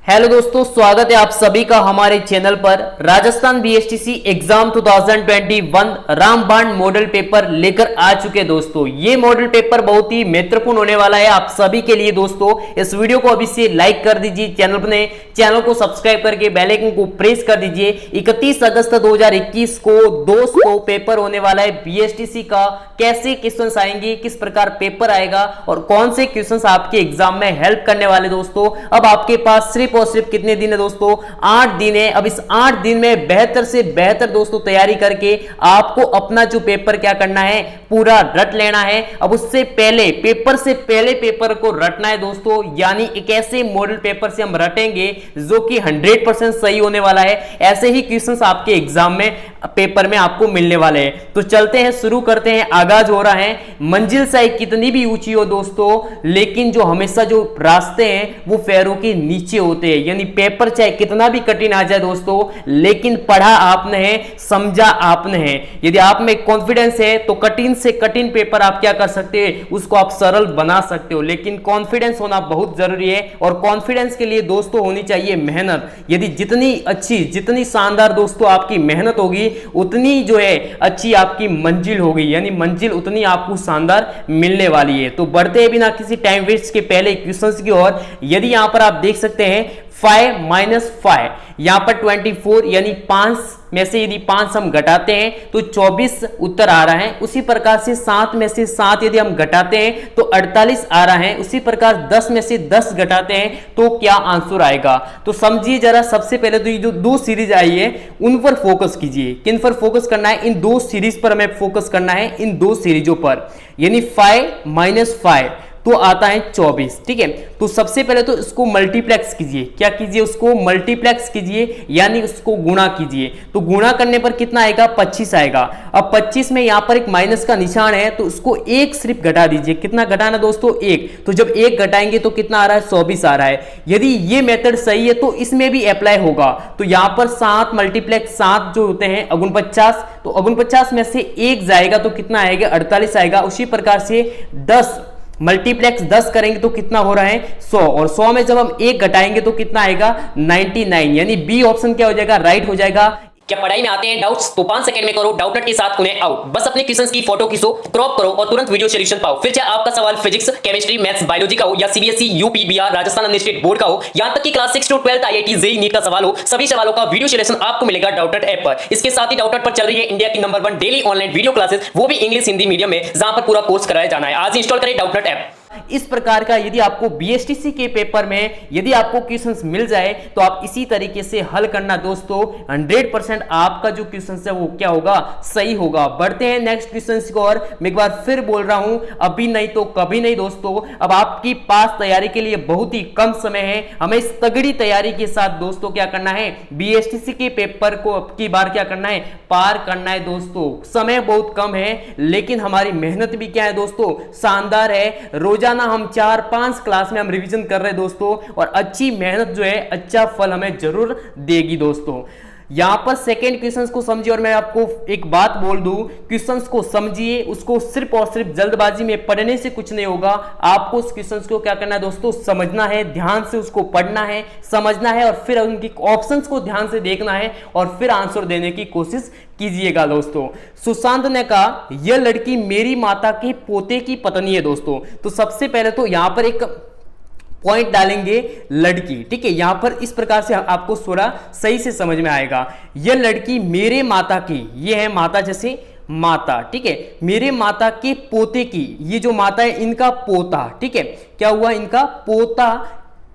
Hello दोस्तों, स्वागत है आप सभी का हमारे चैनल पर। राजस्थान बीएसटीसी एग्जाम 2021 रामबाण मॉडल पेपर लेकर आ चुके दोस्तों। ये मॉडल पेपर बहुत ही महत्वपूर्ण होने वाला है आप सभी के लिए दोस्तों। इस वीडियो को अभी से लाइक कर दीजिए, चैनल को सब्सक्राइब करके बेल आइकन को प्रेस कर दीजिए। 31 अगस्त 2021 को दोस्तों पेपर होने वाला है बीएसटीसी का। कैसे क्वेश्चंस आएंगे, किस प्रकार पेपर आएगा और कौन से क्वेश्चंस आपके एग्जाम में हेल्प करने वाले दोस्तों। अब आपके पास सिर्फ और सिर्फ कितने दिन है दोस्तों? 8 दिन है। अब इस 8 दिन में बेहतर से बेहतर दोस्तों तैयारी करके आपको अपना जो पेपर क्या करना है, पूरा रट लेना है। अब उससे पहले पेपर से पहले पेपर को रटना है दोस्तों, यानी एक ऐसे मॉडल पेपर से हम रटेंगे जो कि 100% सही होने वाला है। ऐसे ही क्वेश्चंस आपके एग्जाम में पेपर में आपको मिलने वाले हैं। तो चलते हैं, शुरू करते हैं। आगाज हो रहा है। मंजिल चाहे कितनी भी ऊंची हो दोस्तों, लेकिन जो हमेशा जो रास्ते हैं वो पैरों के नीचे होते हैं। यानी पेपर चाहे कितना भी कठिन आ जाए दोस्तों, लेकिन पढ़ा आपने है, समझा आपने है। यदि आप में कॉन्फिडेंस है तो कठिन से कठिन पेपर आप क्या कर सकते हैं, उसको आप सरल बना सकते हो। लेकिन कॉन्फिडेंस होना बहुत जरूरी है और कॉन्फिडेंस के लिए दोस्तों होनी चाहिए मेहनत। यदि जितनी अच्छी, जितनी शानदार दोस्तों आपकी मेहनत होगी, उतनी जो है अच्छी आपकी मंजिल होगी, यानी मंजिल उतनी आपको शानदार मिलने वाली है। तो बढ़ते हैं बिना किसी टाइम वेस्ट के पहले क्वेश्चंस की ओर। यदि यहां पर आप देख सकते हैं 5 माइनस 5, यहां पर 24, यानी 5 में से यदि 5 हम घटाते हैं तो 24 उत्तर आ रहा है। उसी प्रकार से 7 में से 7 यदि हम घटाते हैं तो 48 आ रहा है। उसी प्रकार 10 में से 10 घटाते हैं तो क्या आंसर आएगा? तो समझिए जरा, सबसे पहले तो ये जो दो सीरीज आई है उन पर फोकस कीजिए। किन पर फोकस करना है? इन दो सीरीज पर हमें फोकस करना है, इन दो सीरीजों पर। यानी 5 माइनस 5 तो आता है 24। ठीक है, तो सबसे पहले तो इसको मल्टीप्लेक्स कीजिए। क्या कीजिए? उसको मल्टीप्लेक्स कीजिए, यानी उसको गुणा कीजिए। तो गुणा करने पर कितना आएगा? 25 आएगा। अब 25 में यहां पर एक माइनस का निशान है तो उसको एक सिर्फ घटा दीजिए। कितना घटाना दोस्तों? 1। तो जब 1 घटाएंगे तो कितना आ रहा है? 24 आ रहा है। यदि ये मेथड सही है तो इसमें भी अप्लाई होगा। तो यहां पर 7 मल्टीप्लेक्स 7 जो होते हैं 49, तो 49 में से 1 जाएगा तो कितना आएगा? 48 आएगा। उसी प्रकार से 10 मल्टीप्लेक्स 10 करेंगे तो कितना हो रहा है? 100, और 100 में जब हम 1 घटाएंगे तो कितना आएगा? 99। यानी बी ऑप्शन क्या हो जाएगा? राइट हो जाएगा। क्या पढ़ाई में आते हैं डाउट्स? तो 5 सेकंड में करो डाउटनट के साथ उन्हें आउट। बस अपने क्वेश्चंस की फोटो खींचो, क्रॉप करो और तुरंत वीडियो सॉल्यूशन पाओ। फिर चाहे आपका सवाल फिजिक्स, केमिस्ट्री, मैथ्स, बायोलॉजी का हो या CBSE, UP, Bihar, Rajasthan administrate board का हो, यहां तक कि class 6 to 12 IIT, JEE, NEET का सवाल हो, सभी सवालों का वीडियो सॉल्यूशन आपको मिलेगा डाउटनट ऐप पर। इसके साथ ही डाउटनट पर चल रही है इंडिया की number 1 daily online video classes, वो भी इंग्लिश हिंदी मीडियम में, जहां पर पूरा कोर्स कराया जाना है। आज इंस्टॉल करें डाउटनट ऐप। इस प्रकार का यदि आपको बीएसटीसी के पेपर में यदि आपको क्वेश्चंस मिल जाए तो आप इसी तरीके से हल करना दोस्तों। 100% आपका जो क्वेश्चंस है वो क्या होगा? सही होगा। बढ़ते हैं नेक्स्ट क्वेश्चंस को। और मैं एक बार फिर बोल रहा हूं, अभी नहीं तो कभी नहीं दोस्तों। अब आपकी पास तैयारी के लिए बहुत ही कम समय है। हमें इस तगड़ी तैयारी के साथ दोस्तों क्या करना है? बीएसटीसी के पेपर को अब की बार क्या करना है? पार करना है दोस्तों। समय बहुत कम है, लेकिन हमारी मेहनत भी क्या है दोस्तों? शानदार है। रोजाना हम 4-5 क्लास में हम रिवीजन कर रहे हैं दोस्तों, और अच्छी मेहनत जो है अच्छा फल हमें जरूर देगी दोस्तों। यहां पर सेकेंड क्वेश्चंस को समझिए, और मैं आपको एक बात बोल दूं, क्वेश्चंस को समझिए, उसको सिर्फ और सिर्फ जल्दबाजी में पढ़ने से कुछ नहीं होगा। आपको उस क्वेश्चंस को क्या करना है दोस्तों? समझना है, ध्यान से उसको पढ़ना है, समझना है, और फिर उनकी ऑप्शंस को ध्यान से देखना है और फिर आंसर देने की कोशिश कीजिएगा दोस्तों। सुशांत ने कहा यह लड़की मेरी माता के पोते की पत्नी है दोस्तों। तो सबसे पहले तो यहां पर एक पॉइंट डालेंगे लड़की। ठीक है, यहां पर इस प्रकार से आपको थोड़ा सही से समझ में आएगा। यह लड़की मेरे माता की, ये है माता, जैसे माता, ठीक है, मेरे माता के पोते की, ये जो माता है इनका पोता, ठीक है, क्या हुआ? इनका पोता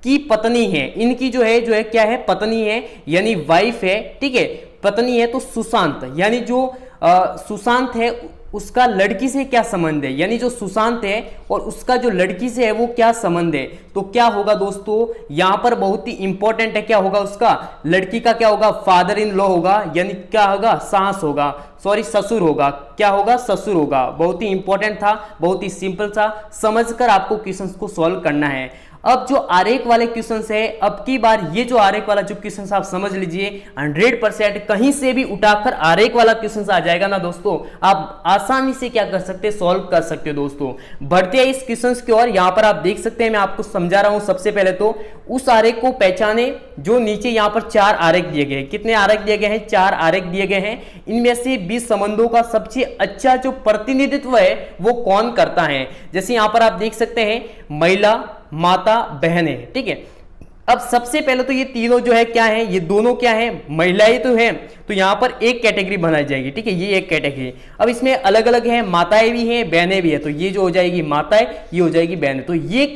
की पत्नी है। इनकी जो है क्या है? पत्नी है, यानी वाइफ है। ठीक है, पत्नी है। तो सुशांत, यानी जो सुशांत है उसका लड़की से क्या संबंध है? यानी जो सुशांत है और उसका जो लड़की से है वो क्या संबंध है? तो क्या होगा दोस्तों? यहां पर बहुत ही इंपॉर्टेंट है, क्या होगा? उसका लड़की का क्या होगा? फादर इन लॉ होगा, यानी क्या होगा? सास होगा, सॉरी ससुर होगा। क्या होगा? ससुर होगा। बहुत ही इंपॉर्टेंट था, बहुत ही सिंपल था, समझकर आपको क्वेश्चंस को सॉल्व करना है। अब जो आरेख वाले क्वेश्चंस है, अब की बार ये जो आरेख वाला जो क्वेश्चंस आप समझ लीजिए 100% कहीं से भी उठाकर आरेख वाला क्वेश्चंस आ जाएगा ना दोस्तों, आप आसानी से क्या कर सकते हैं, सॉल्व कर सकते हो दोस्तों। बढ़ते हैं इस क्वेश्चंस की ओर। यहां पर आप देख सकते हैं, मैं आपको समझा रहा हूं। सबसे पहले तो उस आरेख को पहचाने जो नीचे यहां पर 4 आरेख दिए गए हैं। कितने आरेख दिए गए हैं? 4 आरेख दिए गए हैं। इनमें से 20 संबंधों का सबसे अच्छा जो प्रतिनिधित्व है वो कौन करता है? जैसे यहां पर आप देख सकते हैं महिला, माता, बहनें, ठीक है। अब सबसे पहले तो ये तीनों जो है क्या है, ये दोनों क्या है, महिलाएं तो हैं, तो यहां पर एक कैटेगरी बनाई जाएगी, ठीक है, ये एक कैटेगरी। अब इसमें अलग अलग है, माताएं भी हैं, बहनें भी है, तो ये जो हो जाएगी माताएं, ये हो जाएगी बहनें। तो ये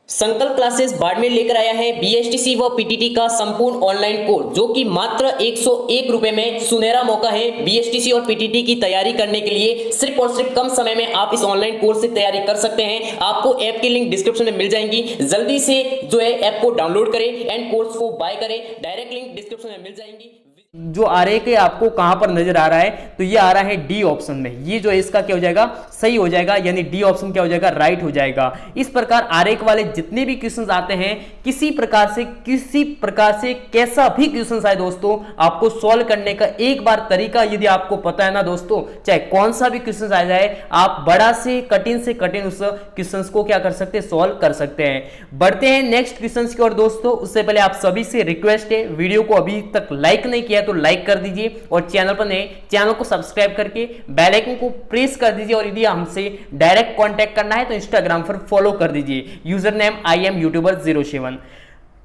संकल्प क्लासेस बाड़मेर लेकर आया है बीएसटीसी व पीटीटी का संपूर्ण ऑनलाइन कोर्स, जो कि मात्र 101 रुपए में सुनहरा मौका है बीएसटीसी और पीटीटी की तैयारी करने के लिए। सिर्फ और सिर्फ कम समय में आप इस ऑनलाइन कोर्स से तैयारी कर सकते हैं। आपको ऐप की लिंक डिस्क्रिप्शन में मिल जाएंगी। जल्दी से जो है ऐप को डाउनलोड करें एंड कोर्स को बाय करें। डायरेक्ट लिंक डिस्क्रिप्शन में मिल जाएंगी। जो आरेख है आपको कहां पर नजर आ रहा है, तो ये आ रहा है डी ऑप्शन में। ये जो है इसका क्या हो जाएगा, सही हो जाएगा, यानी डी ऑप्शन क्या हो जाएगा, राइट हो जाएगा। इस प्रकार आरेख वाले जितने भी क्वेश्चंस आते हैं, किसी प्रकार से कैसा भी क्वेश्चंस आए दोस्तों, आपको सॉल्व करने का एक बार तरीका यदि आपको पता है ना दोस्तों, चाहे कौन सा भी क्वेश्चन आ जाए, आप बड़ा से कठिन उस क्वेश्चंस को क्या कर सकते हैं, सॉल्व कर सकते हैं। बढ़ते हैं नेक्स्ट क्वेश्चंस की ओर दोस्तों। उससे पहले आप सभी से रिक्वेस्ट है, वीडियो को अभी तक लाइक नहीं किया तो लाइक कर दीजिए, और चैनल पर नए चैनल को सब्सक्राइब करके बेल आइकन को प्रेस कर दीजिए। और यदि हमसे डायरेक्ट कांटेक्ट करना है तो इंस्टाग्राम पर फॉलो कर दीजिए, user name IamYouTuber07।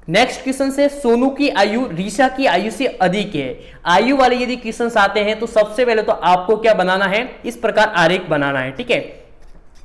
Next question से, सोनू की आयु रीशा की आयु से अधिक है। आयु वाले यदि क्वेश्चन आते हैं तो सबसे पहले तो आपको क्या बनाना है, इस प्रकार आरेख बनाना है, ठीक है।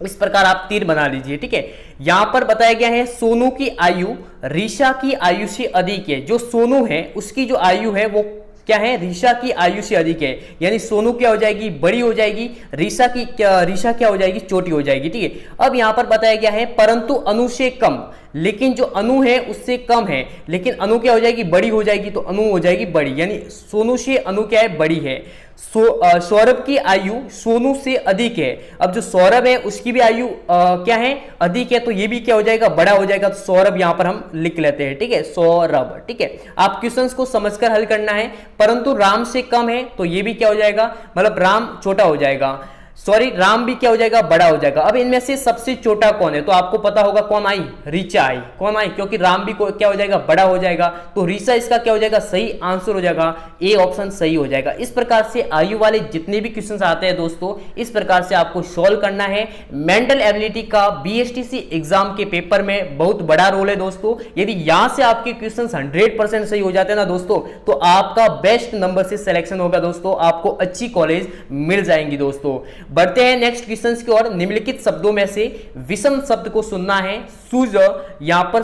इस प्रकार आप तीर बना लीजिए, ठीक है। यहां पर बताया गया है सोनू की आयु रीशा की आयु से अधिक है। जो सोनू है उसकी जो आयु है वो क्या है, रीशा की आयु से अधिक है, यानी सोनू क्या हो जाएगी, बड़ी हो जाएगी, रीशा क्या हो जाएगी, छोटी हो जाएगी, ठीक है। अब यहां पर बताया गया है परंतु अनु से कम, लेकिन जो अनु है उससे कम है, लेकिन अनु क्या हो जाएगी, बड़ी हो जाएगी, तो अनु हो जाएगी बड़ी, यानी सोनू से अनु क्या है, बड़ी है। सौरभ की आयु सोनू से अधिक है। अब जो सौरभ है उसकी भी आयु क्या है, अधिक है, तो ये भी क्या हो जाएगा, बड़ा हो जाएगा। तो सौरभ यहां पर हम लिख लेते हैं, ठीक है, सौरभ, ठीक है। आप क्वेश्चंस को समझकर हल करना है। परंतु राम से कम है, तो ये भी क्या हो जाएगा, मतलब राम छोटा हो जाएगा, सॉरी राम भी क्या हो जाएगा, बड़ा हो जाएगा। अब इनमें से सबसे छोटा कौन है, तो आपको पता होगा कौन आई, रीचा आई। कौन आई, क्योंकि राम भी क्या हो जाएगा, बड़ा हो जाएगा, तो रीचा इसका क्या हो जाएगा, सही आंसर हो जाएगा, ए ऑप्शन सही हो जाएगा। इस प्रकार से आयु वाले जितने भी क्वेश्चंस आते हैं दोस्तों, इस प्रकार से आपको सॉल्व करना है। मेंटल एबिलिटी का बीएसटीसी एग्जाम के पेपर में बहुत बड़ा रोल है दोस्तों। यदि यहां से आपके क्वेश्चन 100% सही हो जाते हैं ना दोस्तों, तो आपका बेस्ट नंबर से सिलेक्शन होगा दोस्तों, आपको अच्छी कॉलेज मिल जाएंगी दोस्तों। बढ़ते हैं नेक्स्ट क्वेश्चन की ओर। निम्नलिखित शब्दों में से विषम शब्द को सुनना है, सूज, यहां पर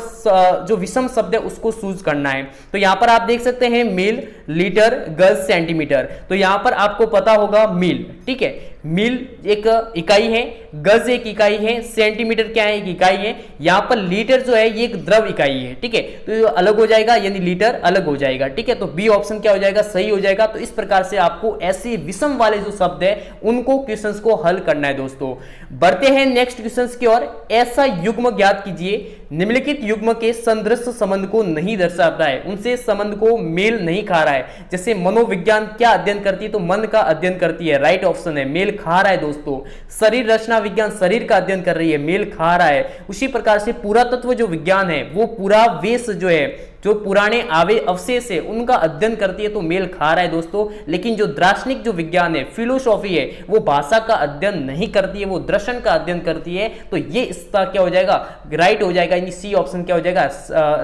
जो विषम शब्द है उसको सूज करना है। तो यहां पर आप देख सकते हैं मील, लीटर, गज, सेंटीमीटर। तो यहां पर आपको पता होगा मील, ठीक है, मील एक इकाई है, गज एक इकाई है, सेंटीमीटर क्या है, एक इकाई है। यहां पर लीटर जो है ये एक द्रव इकाई है, ठीक है, तो ये अलग हो जाएगा, यानी लीटर अलग हो जाएगा, ठीक है। तो बी ऑप्शन क्या हो जाएगा, सही हो जाएगा। तो इस प्रकार से आपको ऐसे विषम वाले जो शब्द है उनको क्वेश्चंस को हल करना है दोस्तों। बढ़ते हैं नेक्स्ट क्वेश्चंस की ओर। ऐसा युग्म ज्ञात कीजिए, निम्नलिखित युग्म के संदृश्य संबंध को नहीं दर्शाता है, उनसे संबंध को मेल नहीं खा रहा है। जैसे मनोविज्ञान क्या अध्ययन करती है, तो मन का अध्ययन करती है, राइट ऑप्शन है, मेल खा रहा है दोस्तों। शरीर रचना विज्ञान शरीर का अध्ययन कर रही है, मेल खा रहा है। उसी प्रकार से पुरातत्व जो विज्ञान है वो पूरा वेश जो है, जो पुराने अवशेष है उनका अध्ययन करती है, तो मेल खा रहा है दोस्तों। लेकिन जो दार्शनिक जो विज्ञान है, फिलोसॉफी है, वो भाषा का अध्ययन नहीं करती है, वो दर्शन का अध्ययन करती है। तो ये इसका क्या हो जाएगा, राइट हो जाएगा, यानी सी ऑप्शन क्या हो जाएगा,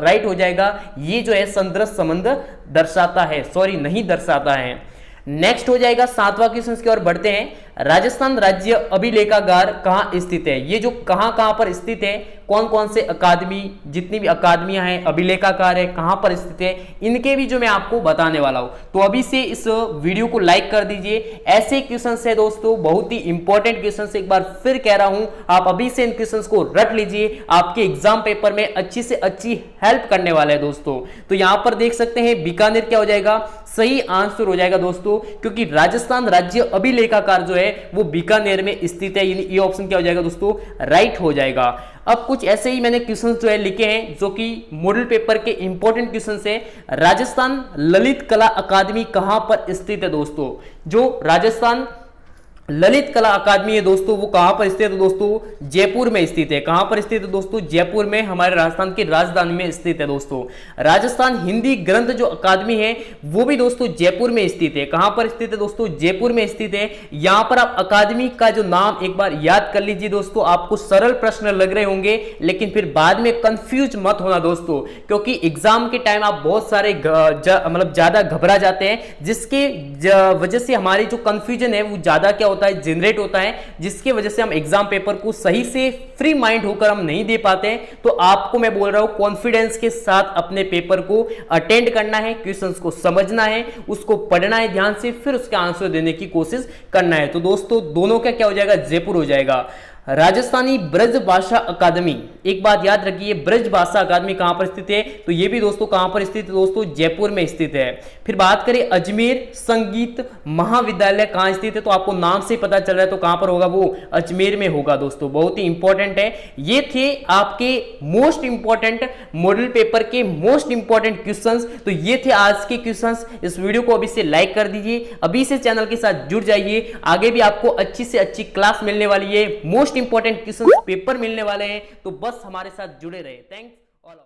राइट हो जाएगा। ये जो है संदर्भ संबंध दर्शाता है, सॉरी नहीं दर्शाता है। नेक्स्ट हो जाएगा 7वां क्वेश्चन की ओर बढ़ते हैं। राजस्थान राज्य अभिलेखागार कहां स्थित है? ये जो कहां पर स्थित है, कौन कौन से अकादमी, जितनी भी अकादमियां हैं, अभिलेखागार है, कहां पर स्थित है, इनके भी जो मैं आपको बताने वाला हूं। तो अभी से इस वीडियो को लाइक कर दीजिए। ऐसे क्वेश्चन है दोस्तों, बहुत ही इंपॉर्टेंट क्वेश्चन, एक बार फिर कह रहा हूं, आप अभी से इन क्वेश्चन को रट लीजिए, आपके एग्जाम पेपर में अच्छी से अच्छी हेल्प करने वाले हैं दोस्तों। तो यहां पर देख सकते हैं बीकानेर क्या हो जाएगा, सही आंसर हो जाएगा दोस्तों, क्योंकि राजस्थान राज्य अभिलेखागार जो है है वो बीकानेर में स्थित है, ये ऑप्शन क्या हो जाएगा दोस्तों, राइट हो जाएगा। अब कुछ ऐसे ही मैंने क्वेश्चन जो है लिखे हैं जो कि मॉडल पेपर के इंपॉर्टेंट क्वेश्चन है। राजस्थान ललित कला अकादमी कहां पर स्थित है दोस्तों, जो राजस्थान ललित कला अकादमी है दोस्तों वो कहां पर स्थित है दोस्तों, जयपुर में स्थित है। कहां पर स्थित है दोस्तों, जयपुर में, हमारे राजस्थान की राजधानी में स्थित है दोस्तों। राजस्थान हिंदी ग्रंथ जो अकादमी है वो भी दोस्तों जयपुर में स्थित है। कहां पर स्थित है दोस्तों, जयपुर में स्थित है। यहां पर आप अकादमी का जो नाम एक बार याद कर लीजिए दोस्तों, आपको सरल प्रश्न लग रहे होंगे लेकिन फिर बाद में कंफ्यूज मत होना दोस्तों, क्योंकि एग्जाम के टाइम आप बहुत सारे मतलब ज्यादा घबरा जाते हैं, जिसके वजह से हमारी जो कंफ्यूजन है वो ज्यादा क्या होता है, जनरेट होता है, जिसकी वजह से हम एग्जाम पेपर को सही से फ्री माइंड होकर हम नहीं दे पाते हैं। तो आपको मैं बोल रहा हूं कॉन्फिडेंस के साथ अपने पेपर को अटेंड करना है, क्वेश्चंस को समझना है, उसको पढ़ना है ध्यान से, फिर उसके आंसर देने की कोशिश करना है। तो दोस्तों दोनों का क्या हो जाएगा, जयपुर हो जाएगा। राजस्थानी ब्रज भाषा अकादमी, एक बात याद रखिए, ब्रज भाषा अकादमी कहां पर स्थित है, तो ये भी दोस्तों कहां पर स्थित है दोस्तों, जयपुर में स्थित है। फिर बात करें अजमेर संगीत महाविद्यालय कहां स्थित है, तो आपको नाम से पता चल रहा है तो कहां पर होगा, वो अजमेर में होगा दोस्तों, बहुत ही इंपॉर्टेंट है। ये थे आपके मोस्ट इंपॉर्टेंट मॉडल पेपर के मोस्ट इंपॉर्टेंट क्वेश्चंस। तो ये थे आज के क्वेश्चंस। इस वीडियो को अभी से लाइक कर दीजिए, अभी से चैनल के साथ जुड़ जाइए, आगे भी आपको अच्छी से अच्छी क्लास मिलने वाली है, मोस्ट इंपॉर्टेंट क्वेश्चन पेपर मिलने वाले हैं, तो बस हमारे साथ जुड़े रहे। Thanks all.